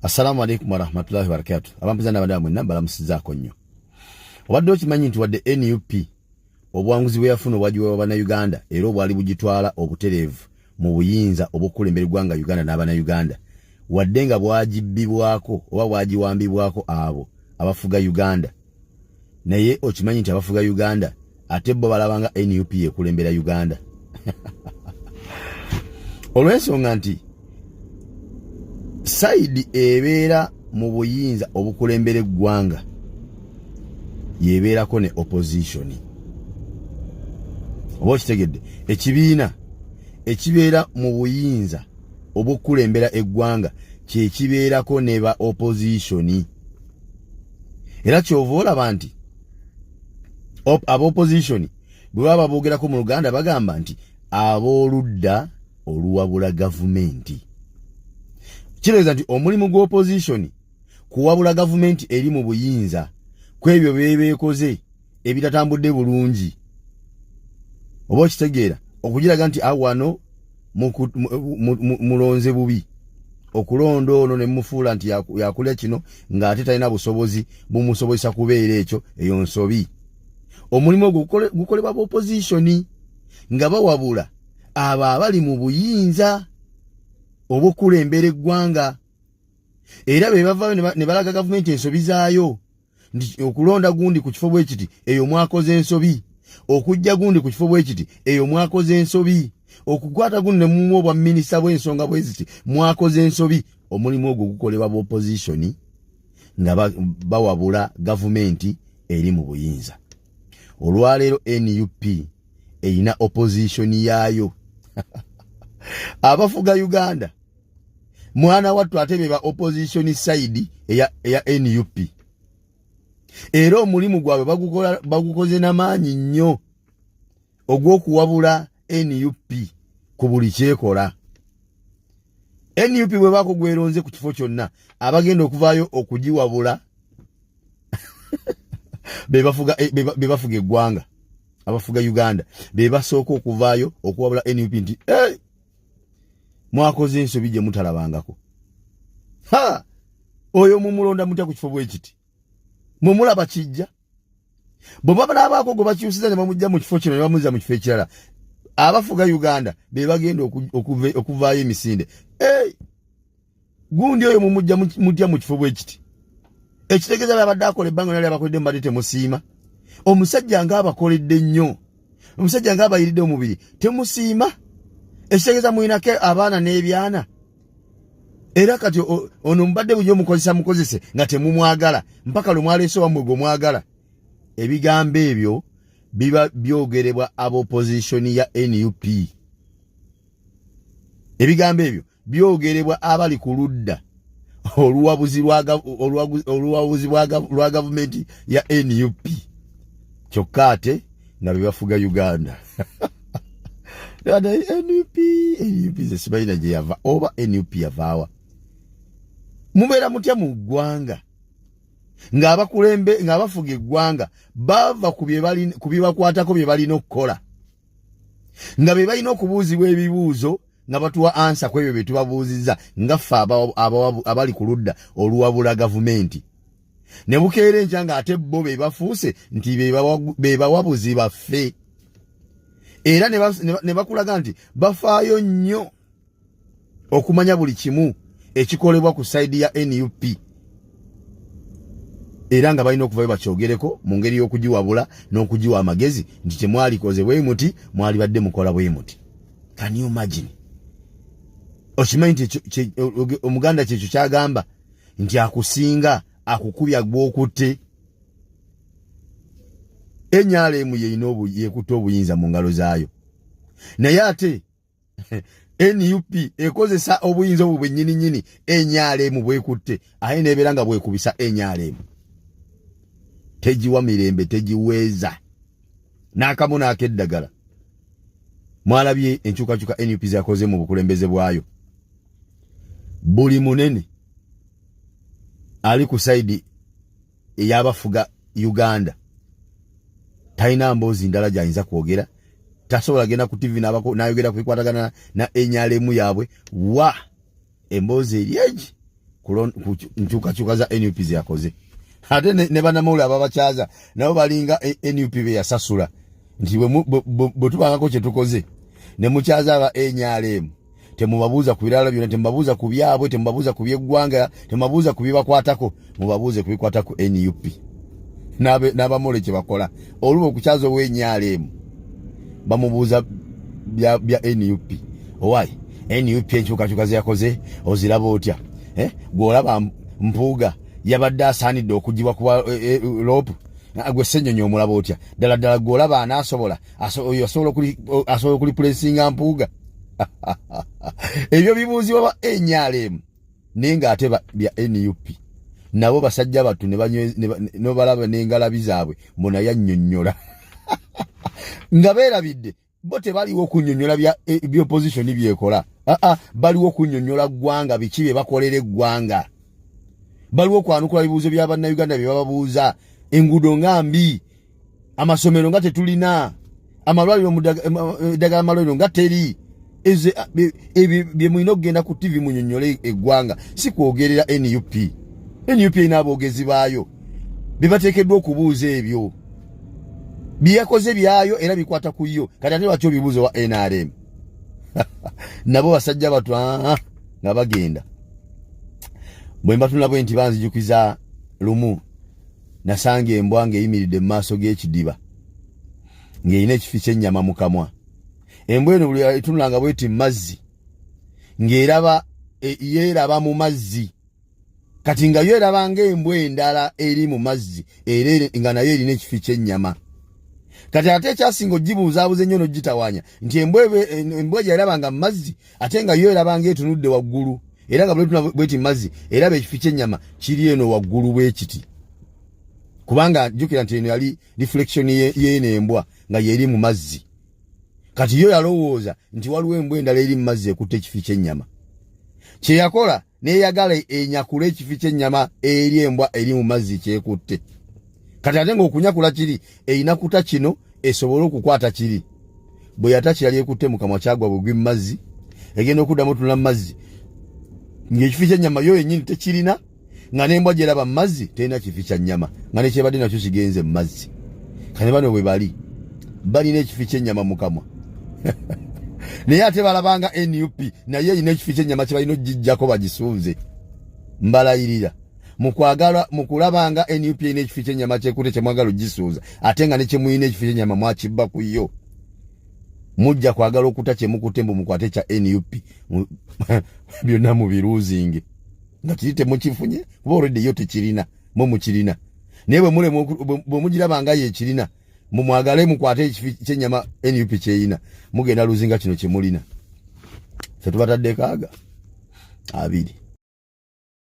Assalamu alaikum warahmatullahi wabarakatuh. Abampizana badamu nambala musizako nnyo. Obadde okimanyi nti wadde NUP obuwanguzi bwe yafuna obwajiwa bana Uganda era obwali bugitwala obutereevu mu buyinza obukulembera eggwanga Uganda n'abana Uganda. Wadde nga bwajibbibwako oba bwajiwambibwako abo abafuga Uganda. Naye okimanyi nti abafuga Uganda ate bo balabanga NUP ekulembera Uganda. Olw'ensonga nti saidi ebeera mu buyinza obukulembera eggwanga yebeerako ne opposition. Oba okitegedde ekibiina ekibeera mu buyinza obukulembera eggwanga kye kibeerako ne ba opposition. Era kyova olaba nti aba opposition bwe baba boogerako mu Luganda bagamba nti abooludda oluwabula gavumenti. Kireeza nti omulimu gwa opposition kuwabula gavumenti eri mu buyinza kwebyo beebeekoze ebitatambudde bulungi. Oba okitegeera okugiraga nti awano mulonze bubi okulonda ono ne mufuula nti yakulya kino ng'ate talina busobozi bumusobozesa kubeera ekyo eyo nsobi. Omulimu ogwo gukolebwa ba opposition nga bawabula abo abali mu buyinza obukulembera eggwanga. Era be bavaayo ne balaga gavumenti ensobi zaayo nti okulonda gundi ku kifo bwe kiti eyo mwakoze ensobi, okujja gundi ku kifo bwe kiti eyo mwakoze ensobi, okukwata gundi ne mumuwa obwa minisita bw'ensonga bwe ziti mwakoze ensobi. Omulimu ogwo gukolebwa ba opposition nga bawabula gavumenti eri mu buyinza. Olwaleero NUP eyina opposition yaayo. Abafuga Uganda mwana wattu ate beba opposition side eya NUP. Era omulimu gwabwe bagukoze n'amaanyi nnyo ogw'okuwabula NUP ku buli kyekola. NUP bwe bakugweronze ku kifo kyonna abagenda okuvaayo okugiwabula be bafuga eggwanga. Abafuga Uganda be basooka okuvaayo okuwabula NUP nti mwakoze ensobi gye mutalabangako. Oyo mumulonda mutya ku kifo bwe kiti mumulaba kijja bwe babalabaako gwe bakyusiza ne bamujja mu kifo kino ne bamuzza mu kifo ekirala. Abafuga Uganda be bagenda okuvaayo emisinde. Gundi oyo mumujja mutya mu kifo bwe kiti ekitegeeza babadde akola ebbanga nali abakoledde mbadde temusiima. Omusajja ng'abakoledde nnyo, omusajja ng'abayiridde omubiri temusiima. Ekitegeeza muyinako abaana n'ebyana. Era kati ono mbadde bujjo mukozese nga temumwagala mpaka lwe mwaleese wammwe gwe mwagala. Ebigambo ebyo biba byogerebwa ab'opposition ya NUP. Ebigambo ebyo byogerebwa abali ku ludda oluwabuzi lwa gavumenti ya NUP. Kyokka ate nga bebafuga Uganda. NUP ze sibalina gye yava oba NUP yavaawa. Mubeera mutya mu ggwanga ng'abafuga eggwanga bava ku bye bakwatako bye balina okukola nga be balina okubuuzibwa ebibuuzo nga batuwa ansa ku ebyo bye tubabuuzizza ngaffe abali ku ludda oluwabula gavumenti. Ne bukeera enkya ng'ate bo be bafuuse nti be bawabuzi baffe. Era ne bakulaga nti bafaayo nnyo okumanya buli kimu ekikolebwa ku saidi ya NUP. Era nga balina okuvaayo bakyogereko mu ngeri y'okugiwabula n'okugiwa amagezi nti temwalikoze bwe muti mwali badde mukola bwe muti. Can you imagine? Okimanyi nti Omuganda kyekyo kyagamba nti akusinga akukubya gw'okutte. NRM yekuta obuyinza mu ngalo zaayo. Naye ate NUP ekozesa obuyinza obwo bwennyini NRM bwekutte aye nebeera nga bwekubisa NRM. Tegiwa mirembe, tegiweeza n'akamu n'akeddagala. Mwalabye enkyukakyuka NUP zakoze mu bukulembeze bwayo. Buli munene ali ku saidi ey'abafuga Uganda talina mboozi ndala gy'ayinza kwogera. Tasobola genda ku TV n'ayogera ku bikwatagana na NRM yaabwe. Emboozi eri egi nchuka za NUP yakoze ate ne banamawulire ababachaza nabo balinga NUP be yasasula nti bwe tubangako kye tukoze ne muchaza aba NRM temubabuuza ku birala byonna temubabuuza ku byabwe temubabuuza ku byeggwanga temubabuuza ku bibakwatako mubabuuze ku bikwatako NUP n'abamole kye bakola oluba okuchaza ow'NRM bamubuuza bya NUP owayi NUP enkyukakyuka ze yakoze oziraba otya gw'olaba Mpuuga yabadde asaanidde okugibwa kuba lopu gwe Ssenyonyi omulaba otya ddala gw'olaba anaasobola asobola okulipulesinga Mpuuga ebyo bibuuzibwa ba NRM naye ng'ate bya NUP nabo basajja battu ne balaba n'engalabi zaabwe mbona yannyonnyola nga beerabidde bo tebaliwo kunnyonnyola by'opposition byekola baliwo kunnyonnyola ggwanga biki bye bakolera eggwanga baliwo kwanukula bibuuzo bya bannayuganda bye bababuuza enguudo nga mbi amasomero nga tetulina amalwaliro eddagala amalwaliro nga teri bye mulina okugenda ku TV munnyonnyole eggwanga si kwogerera NUP erina aboogezi baayo bye bateekeddwa okubuuza ebyo byakoze byayo era bikwata ku yo kati ate lwaki obibuuza wa NRM nabo basajja batu nga bagenda bwe mbatula bwe nti banzijukiza lumu nasanga embwa ng'eyimiridde mu maaso g'ekidiba ng'erina ekifi ky'ennyama mu kamwa embwa eno buli etunulanga bweti mu mazzi yeeraba mu mazzi kati nga yo eraba ng'embwa endala eri mu mazzi era nga nayo erina ekifi ky'ennyama kati ate ekyasinga ogibuuzaabuuza ennyo n'ogitawaanya nti embwa gy'erabanga mu mazzi ate nga yo eraba ng'etunudde waggulu era nga bweti mu mazzi eraba ekifi ky'ennyama kiri eno waggulu bwe kiti kubanga jjukira nti eno yali reflection y'eno embwa nga yeri mu mazzi kati yo yalowooza nti waliwo embwa endala eri mu mazzi ekutte ekifi ky'ennyama kye yakola neeyagala enyakula ekifi ky'ennyama eri embwa eri mu mazzi kyekutte kati ate ng'okunyakula kiri erina kuta kino esobole okukwata kiri bwe yata yali ekutte mu kamwa kyagwa bwe mu mazzi egenda okuddamu otunula mu mazzi ng'ekifi ky'ennyama yo yennyini tekirina nga n'embwa gyeraba mu mazzi terina kifi kya nnyama nga nekyebadde nakyo kigenze mu mazzi kane bano bwe balina ekifi ky'ennyama mu kamwa naye ate balabanga NUP naye erina ekifi ky'ennyama kye balina ogijjako bagisuuze mbalayirira mu kulabanga NUP erina ekifi ky'ennyama kyekute kye mwagala ogisuuza ate nga ne kye mulina ekifi ky'ennyama mwakibba ku yo mujja kwagala okuta kye mukutte mbu mukwate kya NUP byonna mubiruuzinge nga kiri temukifunye kuba olwedde yo tekirina mukirina naye bwe mugiraba nga yekirina mumwagale mukwate ekifi ky'ennyama NUP kyeyina mugenda luzinga kino kye mulina ffe tubatadde kaaga 2